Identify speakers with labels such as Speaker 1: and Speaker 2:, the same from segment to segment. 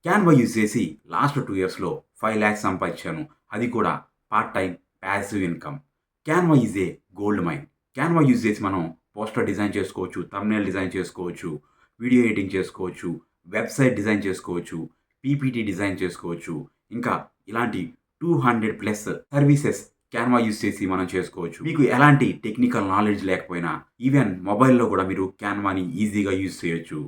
Speaker 1: Canva use చేసి last 2 ఇయర్స్‌లో 5,00,000 సంపాదించాను. అది కూడా part time passive income. Canva is a gold mine. Canva use చేసి మనం పోస్టర్ డిజైన్ చేసుకోవచ్చు, థంబ్‌నెయిల్ డిజైన్ చేసుకోవచ్చు, వీడియో ఎడిటింగ్ చేసుకోవచ్చు, వెబ్‌సైట్ డిజైన్ చేసుకోవచ్చు, పీపీటీ డిజైన్ చేసుకోవచ్చు. ఇంకా ఇలాంటి 200 ప్లస్ సర్వీసెస్ క్యాన్వా యూజ్ చేసి మనం చేసుకోవచ్చు. మీకు ఎలాంటి టెక్నికల్ నాలెడ్జ్ లేకపోయినా ఈవెన్ మొబైల్‌లో కూడా మీరు క్యాన్వాని ఈజీగా యూజ్ చేయొచ్చు.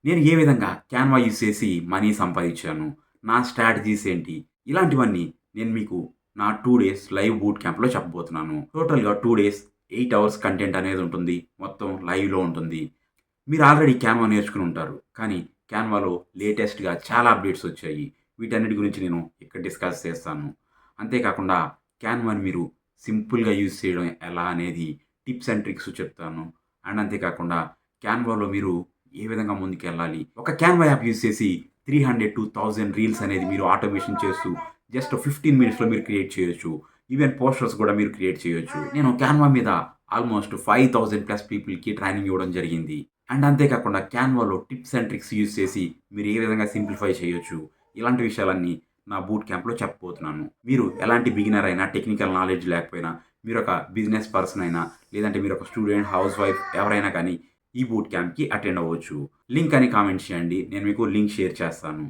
Speaker 1: నేను ఏ విధంగా క్యాన్వా యూజ్ చేసి మనీ సంపాదించాను, నా స్ట్రాటజీస్ ఏంటి, ఇలాంటివన్నీ నేను మీకు నా 2 డేస్ లైవ్ బూట్ క్యాంప్‌లో చెప్పబోతున్నాను. టోటల్‌గా 2 డేస్ 8 అవర్స్ కంటెంట్ అనేది ఉంటుంది. మొత్తం లైవ్‌లో ఉంటుంది. మీరు ఆల్రెడీ క్యాన్వా నేర్చుకుని ఉంటారు. కానీ క్యాన్వాలో లేటెస్ట్‌గా చాలా అప్డేట్స్ వచ్చాయి. వీటన్నిటి గురించి నేను ఇక్కడ డిస్కస్ చేస్తాను. అంతేకాకుండా క్యాన్వాని మీరు సింపుల్‌గా యూజ్ చేయడం ఎలా అనేది టిప్స్ అండ్ ట్రిక్స్ చెప్తాను. అండ్ అంతేకాకుండా క్యాన్వాలో మీరు ఏ విధంగా ముందుకెళ్ళాలి. ఒక క్యాన్వా యాప్ యూజ్ చేసి 300-1000 రీల్స్ అనేది మీరు ఆటోమేషన్ చేస్తూ జస్ట్ 15 మినిట్స్‌లో మీరు క్రియేట్ చేయొచ్చు. ఈవెన్ పోస్టర్స్ కూడా మీరు క్రియేట్ చేయొచ్చు. నేను క్యాన్వా మీద ఆల్మోస్ట్ 5000 ప్లస్ పీపుల్‌కి ట్రైనింగ్ ఇవ్వడం జరిగింది. అండ్ అంతేకాకుండా క్యాన్వాలో టిప్స్ అండ్ ట్రిక్స్ యూజ్ చేసి మీరు ఏ విధంగా సింప్లిఫై చేయొచ్చు. ఇలాంటి విషయాలన్నీ నా బూట్ క్యాంప్‌లో చెప్పబోతున్నాను. మీరు ఎలాంటి బిగినర్ అయినా, టెక్నికల్ నాలెడ్జ్ లేకపోయినా, మీరొక బిజినెస్ పర్సన్ అయినా, లేదంటే మీరొక స్టూడెంట్, హౌస్ వైఫ్ ఎవరైనా కానీ ఈ బూట్ క్యాంప్‌కి అటెండ్ అవ్వచ్చు. లింక్ అని కామెంట్ చేయండి. నేను మీకు లింక్ షేర్ చేస్తాను.